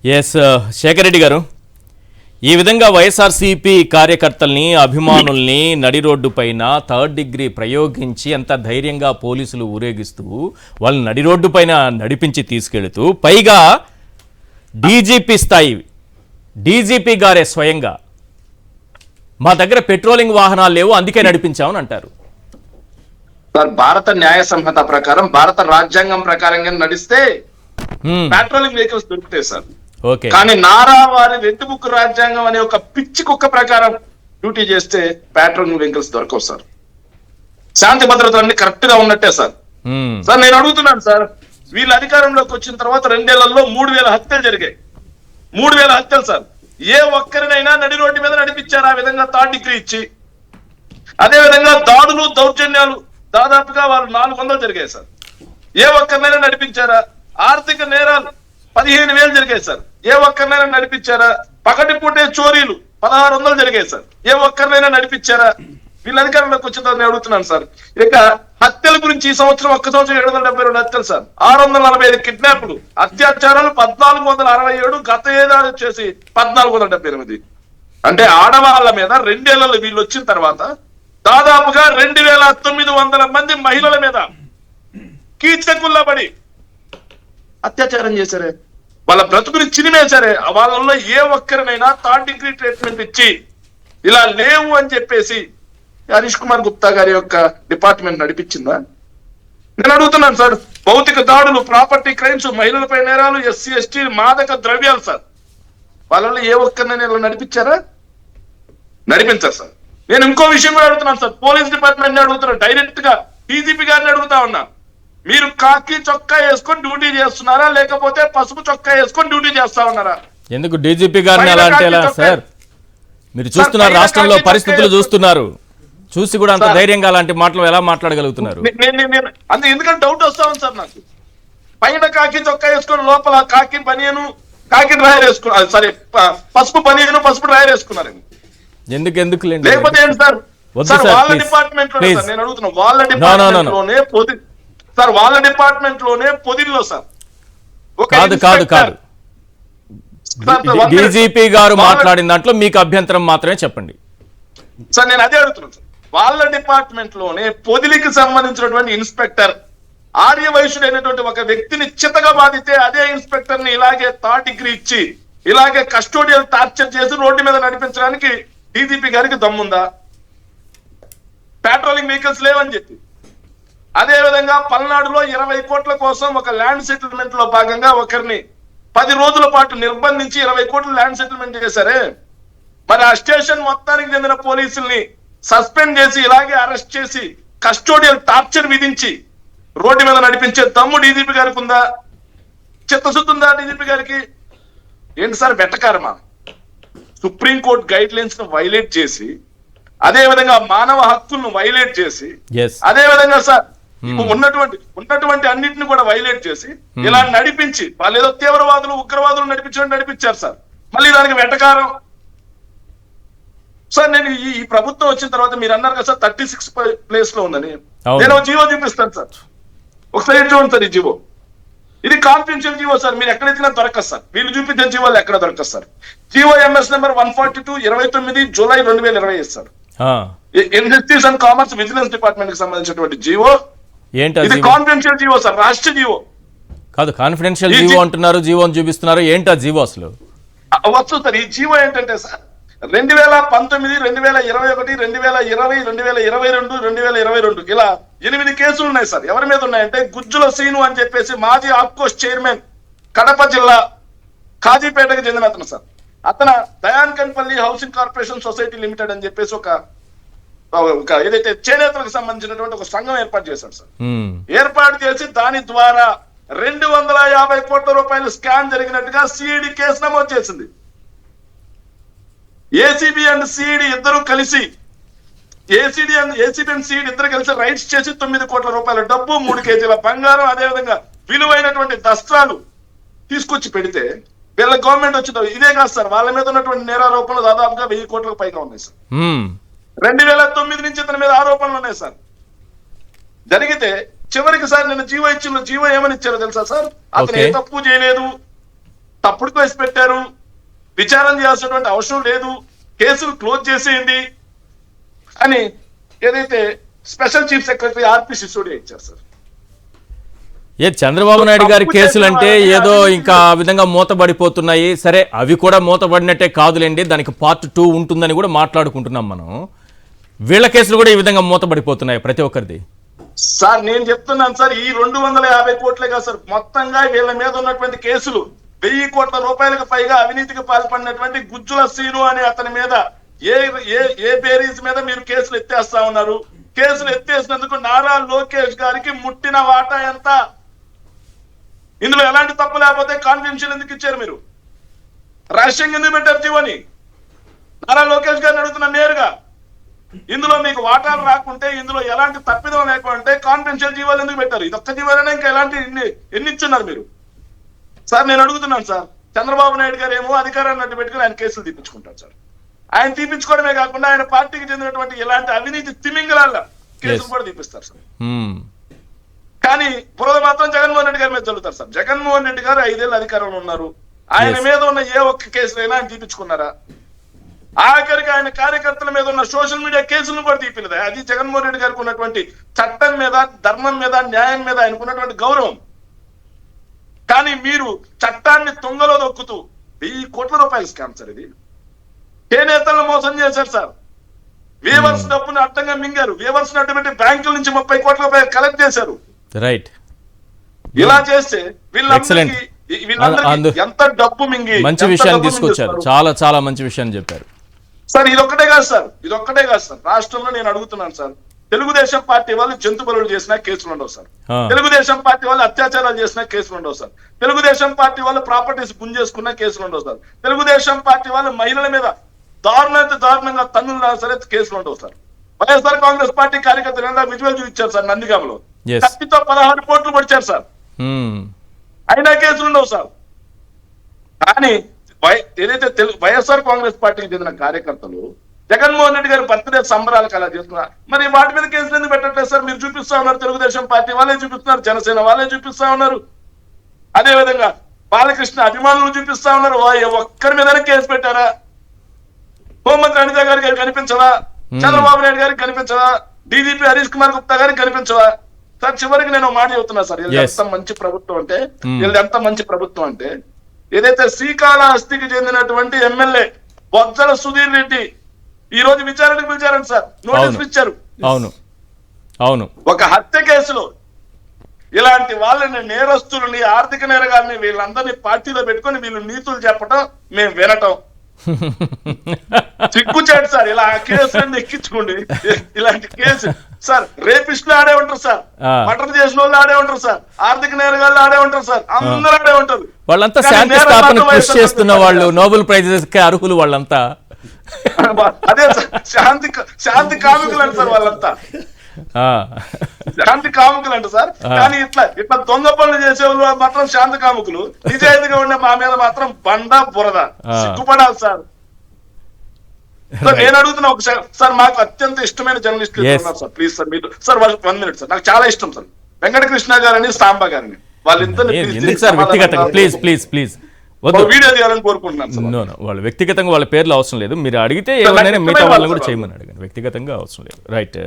Yes Shekhar Reddy గారు, ఈ విధంగా వైఎస్ఆర్సీపీ కార్యకర్తల్ని అభిమానుల్ని నడి రోడ్డు పైన థర్డ్ డిగ్రీ ప్రయోగించి అంత ధైర్యంగా పోలీసులు ఊరేగిస్తూ వాళ్ళని నడి రోడ్డు పైన నడిపించి తీసుకెళ్తూ పైగా డీజీపీ స్థాయి డీజీపీ గారే స్వయంగా మా దగ్గర పెట్రోలింగ్ వాహనాలు లేవు అందుకే నడిపించామని అంటారు. సార్, భారత న్యాయ సంహిత ప్రకారం భారత రాజ్యాంగం ప్రకారంగా నడిస్తే పెట్రోలింగ్ వెహికల్స్ దొరుకుతాయి సార్. కానీ నారావారి రెడ్ బుక్ రాజ్యాంగం అనే ఒక పిచ్చి కుక్క ప్రకారం డ్యూటీ చేస్తే పెట్రోలింగ్ వెహికల్స్ దొరకవు సార్. శాంతి భద్రతలు అన్ని కరెక్ట్ గా ఉన్నట్టే సార్. సార్ నేను అడుగుతున్నాను సార్, వీళ్ళు అధికారంలోకి వచ్చిన తర్వాత 2 ఏళ్లలో 3000 హత్యలు జరిగాయి. 3000 హత్యలు సార్. ఏ ఒక్కరినైనా నడి రోడ్డు మీద నడిపించారు ఆ విధంగా థర్డ్ డిగ్రీ ఇచ్చి? అదే విధంగా దాడులు దౌర్జన్యాలు దాదాపుగా వాళ్ళు 400 జరిగాయి సార్. ఏ ఒక్కరినైనా నడిపించారా? ఆర్థిక నేరాలు 15,000 జరిగాయి సార్. ఏ ఒక్కరినైనా నడిపించారా? పగటి పూటే చోరీలు 1600 జరిగాయి సార్. ఏ ఒక్కరినైనా నడిపించారా? వీళ్ళ అధికారంలోకి వచ్చిన నేను అడుగుతున్నాను సార్. ఇక హత్యల గురించి ఈ సంవత్సరం 772 హత్యలు సార్. 645 కిడ్నాప్లు, అత్యాచారాలు 1467, గత ఏడాది వచ్చేసి 1478. అంటే ఆడవాళ్ళ మీద 2 ఏళ్లలో వీళ్ళు వచ్చిన తర్వాత దాదాపుగా 2900 మంది మహిళల మీద కీచకుల్లా పడి అత్యాచారం చేశారే, వాళ్ళ బ్రతుకుని చినిమేశారే. వాళ్ళలో ఏ ఒక్కరినైనా థర్డ్ డిగ్రీ ట్రీట్మెంట్ ఇచ్చి ఇలా లేవు అని చెప్పేసి హరీష్ కుమార్ గుప్తా గారి యొక్క డిపార్ట్మెంట్ నడిపించిందా? నేను అడుగుతున్నాను సార్. భౌతిక దాడులు, ప్రాపర్టీ క్రైమ్స్, మహిళలపై నేరాలు, ఎస్సీ ఎస్టీ మాదక ద్రవ్యాలు సార్. వాళ్ళలో ఏ ఒక్కరినైనా ఇలా నడిపించారా? నడిపించారు సార్. నేను ఇంకో విషయం కూడా అడుగుతున్నాను సార్. పోలీస్ డిపార్ట్మెంట్ అడుగుతున్నాను, డైరెక్ట్ గా డీజీపీ గారిని అడుగుతా ఉన్నా. మీరు కాకి చొక్కా వేసుకొని డ్యూటీ చేస్తున్నారా, లేకపోతే పసుపు చొక్కా వేసుకొని డ్యూటీ చేస్తా ఉన్నారా? ఎందుకు డీజీపీ గారిని అలా అంటే ఎలా సార్? మీరు చూస్తున్నారు, రాష్ట్రంలో పరిస్థితులు చూస్తున్నారు, చూసి కూడా అంత ధైర్యంగా అలాంటి మాటలు ఎలా మాట్లాడగలుగుతున్నారు? అంతే, ఎందుకంటే డౌట్ వస్తా ఉంది సార్ నాకు. పైన కాకి చొక్కా వేసుకొని లోపల కాకి బనియను, కాకి డ్రైవర్ వేసుకున్నారు, సరే పసుపు బనియను, పసుపు డ్రైవర్ వేసుకున్నారు. ఎందుకు లేకపోతే ఏంటి సార్? వాళ్ళ డిపార్ట్మెంట్ లోనే సార్ నేను అడుగుతున్నా. వాళ్ళ డిపార్ట్మెంట్ లోనే సార్, వాళ్ళ డిపార్ట్మెంట్ లోనే పొదిల్లో సార్ కాదు డీజీపీ గారు మాట్లాడిన దాంట్లో మీకు అభ్యంతరం మాత్రమే చెప్పండి సార్. నేను అదే అడుగుతున్నాను సార్. వాళ్ళ డిపార్ట్మెంట్ లోనే పొదిలికి సంబంధించినటువంటి ఇన్స్పెక్టర్ ఆర్యవైశ్యుడు అయినటువంటి ఒక వ్యక్తిని చితగా బాధితే అదే ఇన్స్పెక్టర్ ని ఇలాగే థర్డ్ డిగ్రీ ఇచ్చి ఇలాగే కస్టోడియల్ టార్చర్ చేసి రోడ్డు మీద నడిపించడానికి డీజీపీ గారికి దమ్ముందా? పెట్రోలింగ్ వెహికల్స్ లేవని చెప్పి. అదే విధంగా పల్నాడులో 20 కోట్ల కోసం ఒక ల్యాండ్ సెటిల్మెంట్ లో భాగంగా ఒకరిని 10 రోజుల పాటు నిర్బంధించి 20 కోట్లు ల్యాండ్ సెటిల్మెంట్ చేశారే. మరి ఆ స్టేషన్ మొత్తానికి చెందిన పోలీసుల్ని సస్పెండ్ చేసి ఇలాగే అరెస్ట్ చేసి కస్టోడియల్ టార్చర్ విధించి రోడ్డు మీద నడిపించే దమ్ము డీజీపీ గారికి ఉందా? చిత్తశుద్ధి ఉందా డీజీపీ గారికి? ఏంటి సార్ వెటకారమా? సుప్రీంకోర్టు గైడ్ లైన్స్ ను వైలేట్ చేసి, అదే విధంగా మానవ హక్కులను వైలేట్ చేసి, అదే విధంగా సార్ ఉన్నటువంటి అన్నింటిని కూడా వైలేట్ చేసి ఇలా నడిపించి వాళ్ళు ఏదో తీవ్రవాదులు ఉగ్రవాదులు నడిపించారు సార్. మళ్ళీ దానికి వెటకారం సార్. నేను ఈ ప్రభుత్వం వచ్చిన తర్వాత మీరు అన్నారు కదా సార్ 36 ప్లేస్ లో ఉందని. నేను జీవో చూపిస్తాను సార్, ఒకసారి చూడండి సార్. ఈ జీవో ఇది కాన్ఫిడెన్షియల్ జీవో సార్. మీరు ఎక్కడైతే దొరకదు సార్, వీళ్ళు చూపించే జీవోలు ఎక్కడ దొరకదు sir. GO MS number 142 29 July 2020 sir. Industries and commerce vigilance department కి సంబంధించినటువంటి జీవో. ఇది కాన్ఫిడెన్షియల్ జీవో సార్, రాష్ట్ర జీవో కాదు. కాన్ఫిడెన్షియల్ జీవో అంటున్నారు, జీవో చూపిస్తున్నారు. ఏంటా జీవో అసలు? వచ్చు సార్. ఈ జీవో ఏంటంటే సార్ 2019, 2021, 2020, 2022, 2022 ఇలా 8 కేసులు ఉన్నాయి సార్. ఎవరి మీద ఉన్నాయంటే గుజ్జుల సీను అని చెప్పేసి మాజీ ఆప్కోస్ చైర్మన్, కడప జిల్లా కాజీపేటకు చెందిన అతను సార్. అతను Dayan కన్పల్లి housing corporation society limited అని చెప్పేసి ఒక ఏదైతే చేనేతలకు సంబంధించినటువంటి ఒక సంఘం ఏర్పాటు చేశాడు సార్. ఏర్పాటు చేసి దాని ద్వారా 250 కోట్ల రూపాయలు స్కామ్ జరిగినట్టుగా సిఐడి కేసు నమోదు చేసింది. ఏసీబీ అండ్ సిఐడి ఇద్దరు కలిసి ఏసీబీ అండ్ సిఐడి ఇద్దరు కలిసి రైట్స్ చేసి 9 కోట్ల రూపాయల డబ్బు, 3 కేజీల బంగారం, అదే విధంగా విలువైనటువంటి దస్త్రాలు తీసుకొచ్చి పెడితే వీళ్ళ గవర్నమెంట్ వచ్చింది. ఇదే కాదు సార్, వాళ్ళ మీద ఉన్నటువంటి నేరారోపణలు దాదాపుగా 1000 కోట్లకు పైగా ఉన్నాయి సార్. 2009 నుంచి ఇతని మీద ఆరోపణలు ఉన్నాయి సార్. జరిగితే చివరికి సార్ నేను జీవో ఇచ్చిన జీవో ఏమని ఇచ్చారో తెలుసా సార్? అతను ఏ తప్పు చేయలేదు, తప్పుడు కేసు పెట్టారు, విచారణ చేయాల్సినటువంటి అవసరం లేదు, కేసులు క్లోజ్ చేసేయండి అని ఏదైతే స్పెషల్ చీఫ్ సెక్రటరీ ఆర్పి సిసోడియా ఇచ్చారు సార్. చంద్రబాబు నాయుడు గారి కేసులు అంటే ఏదో ఇంకా ఆ విధంగా మూతబడిపోతున్నాయి. సరే, అవి కూడా మూతబడినట్టే కాదులేండి, దానికి పార్ట్ 2 ఉంటుందని కూడా మాట్లాడుకుంటున్నాం మనం. వీళ్ళ కేసులు కూడా ఈ విధంగా మూతబడిపోతున్నాయి ప్రతి ఒక్కరిది. సార్ నేను చెప్తున్నాను సార్, ఈ 250 కోట్లే కాదు సార్, మొత్తంగా వీళ్ళ మీద ఉన్నటువంటి కేసులు 1000 కోట్ల రూపాయలకు పైగా అవినీతికి పాల్పడినటువంటి గుజ్జుల సీను అనే అతని మీద ఏ బేరీస్ మీద మీరు కేసులు ఎత్తేస్తా ఉన్నారు? కేసులు ఎత్తేసినందుకు నారా లోకేష్ గారికి ముట్టిన వాటా ఎంత? ఇందులో ఎలాంటి తప్పు లేకపోతే కాన్ఫిడెన్షియల్ ఎందుకు ఇచ్చారు మీరు? రహస్యంగా ఎందుకు పెట్టారు జీవోని? నారా లోకేష్ గారిని అడుగుతున్నా నేరుగా. ఇందులో మీకు వాటాలు రాకుంటే, ఇందులో ఎలాంటి తప్పిదం లేకుంటే కాన్ఫిడెన్షియల్ జీవాలు ఎందుకు పెట్టారు? ఇది ఒక్క జీవాలనే ఇంకా ఎలాంటి ఎన్ని ఇచ్చున్నారు మీరు? సార్ నేను అడుగుతున్నాను సార్, చంద్రబాబు నాయుడు గారు ఏమో అధికారాన్ని అడ్డు పెట్టుకుని ఆయన కేసులు తీపించుకుంటారు సార్. ఆయన తీపించుకోవడమే కాకుండా ఆయన పార్టీకి చెందినటువంటి ఎలాంటి అవినీతి తిమింగలాల కేసులు కూడా తీపిస్తారు సార్. కానీ బురద మాత్రం జగన్మోహన్ రెడ్డి గారి మీద చల్లుతారు సార్. జగన్మోహన్ రెడ్డి గారు 5 ఏళ్ళు అధికారంలో ఉన్నారు, ఆయన మీద ఉన్న ఏ ఒక్క కేసులైనా ఆయన తీపించుకున్నారా? ఆఖరికి ఆయన కార్యకర్తల మీద ఉన్న సోషల్ మీడియా కేసులను కూడా తీపిలేదా? అది జగన్మోహన్ రెడ్డి గారికి ఉన్నటువంటి చట్టం మీద, ధర్మం మీద, న్యాయం మీద ఆయనకున్నటువంటి గౌరవం. కానీ మీరు చట్టాన్ని తుంగలో దొక్కుతూ 1000 కోట్ల రూపాయల స్కామ్ సార్ ఇది. చేనేతలను మోసం చేశారు సార్. వేవర్స్ డబ్బును అడ్డంగా మింగారు. వేవర్స్ అడ్డుపెట్టి బ్యాంకుల నుంచి 30 కోట్ల రూపాయలు కలెక్ట్ చేశారు. రైట్. ఇలా చేస్తే వీళ్ళందరికీ ఎంత డబ్బు మింగి మంచి విషయాన్ని తీసుకొచ్చారు. చాలా చాలా మంచి విషయాన్ని చెప్పారు సార్. ఇదొక్కటే కాదు సార్, రాష్ట్రంలో నేను అడుగుతున్నాను సార్, తెలుగుదేశం పార్టీ వాళ్ళు జంతు బలులు చేసినా కేసులు ఉండవు సార్. తెలుగుదేశం పార్టీ వాళ్ళు అత్యాచారాలు చేసినా కేసులు ఉండవు సార్. తెలుగుదేశం పార్టీ వాళ్ళు ప్రాపర్టీస్ గుంజేసుకున్నా కేసులు ఉండవు సార్. తెలుగుదేశం పార్టీ వాళ్ళు మహిళల మీద దారుణంగా తన్నులు సరే కేసులు ఉండవు సార్. వైఎస్ఆర్ కాంగ్రెస్ పార్టీ కార్యకర్తలు విజువల్ చూపించారు సార్. నందిగామలో కత్తితో 16 కోట్లు పడిచారు సార్, అయినా కేసులు ఉండవు సార్. కానీ ఏదైతే వైఎస్ఆర్ కాంగ్రెస్ పార్టీకి చెందిన కార్యకర్తలు జగన్మోహన్ రెడ్డి గారి బర్త్డే సంబరాలకు అలా చేస్తున్నారు, మరి వాటి మీద కేసులు ఎందుకు పెట్టట్లేదు సార్? మీరు చూపిస్తా ఉన్నారు, తెలుగుదేశం పార్టీ వాళ్ళే చూపిస్తున్నారు, జనసేన వాళ్ళే చూపిస్తా ఉన్నారు, అదే విధంగా బాలకృష్ణ అభిమానులు చూపిస్తా ఉన్నారు. ఒక్కరి మీద కేసు పెట్టారా? హోంమంత్రి అనిత గారికి కనిపించవా? చంద్రబాబు నాయుడు గారికి కనిపించవా? డీజీపీ హరీష్ కుమార్ గుప్తా గారికి కనిపించవా? సార్ చివరికి నేను మాట చెబుతున్నా సార్, ఎంత మంచి ప్రభుత్వం అంటే ఏదైతే శ్రీకాళహస్తికి చెందినటువంటి ఎమ్మెల్యే బొజ్జల సుధీర్ రెడ్డి ఈ రోజు విచారణకు పిలిచారండి సార్, నోటీసులు ఇచ్చారు. అవును, ఒక హత్య కేసులో ఇలాంటి వాళ్ళని, నేరస్తులని, ఆర్థిక నేరగాల్ని వీళ్ళందరినీ పార్టీలో పెట్టుకొని వీళ్ళు నీతులు చెప్పటం మేము వినటం సిగ్గుచాడు సార్. ఇలా కేసులన్నీ ఎక్కించుకోండి. ఇలాంటి కేసు సార్, రేపిస్టులు ఆడే ఉంటారు సార్, మర్డర్ చేసిన వాళ్ళు ఆడే ఉంటారు సార్, ఆర్థిక నేరగాళ్ళు ఆడే ఉంటారు సార్, అందరూ ఆడే ఉంటారు. వాళ్ళంతా శాంతి స్థాపన కృషి చేస్తున్న వాళ్ళు, నోబెల్ ప్రైజెస్ కి అర్హులు వాళ్ళంతా. అదే సార్, శాంతి కాముకులు అంట సార్ వాళ్ళంతా, శాంతి కాముకులు అంట సార్. కానీ ఇట్లా దొంగ పనులు చేసే వాళ్ళు మాత్రం శాంతి కాముకులు, నిజాయితీగా ఉండే మా మీద మాత్రం బండ బురద. సిగ్గుపడాలి సార్. నేను అడుగుతున్నా ఒకసారి సార్, మాకు అత్యంత ఇష్టమైన జర్నలిస్టులు ఉన్నారు సార్, ప్లీజ్ సార్ మీరు సార్ 1 minute సార్, నాకు చాలా ఇష్టం సార్ వెంకటకృష్ణ గారని, సాంబ గారిని, వాళ్ళిద్దరిని వీడియో చేయాలని కోరుకుంటున్నాను. వాళ్ళు వ్యక్తిగతంగా వాళ్ళ పేర్లు అవసరం లేదు, మీరు అడిగితే ఏమైనా మిగతా వాళ్ళని కూడా చేయమని అడగండి, వ్యక్తిగతంగా అవసరం లేదు. రైట్.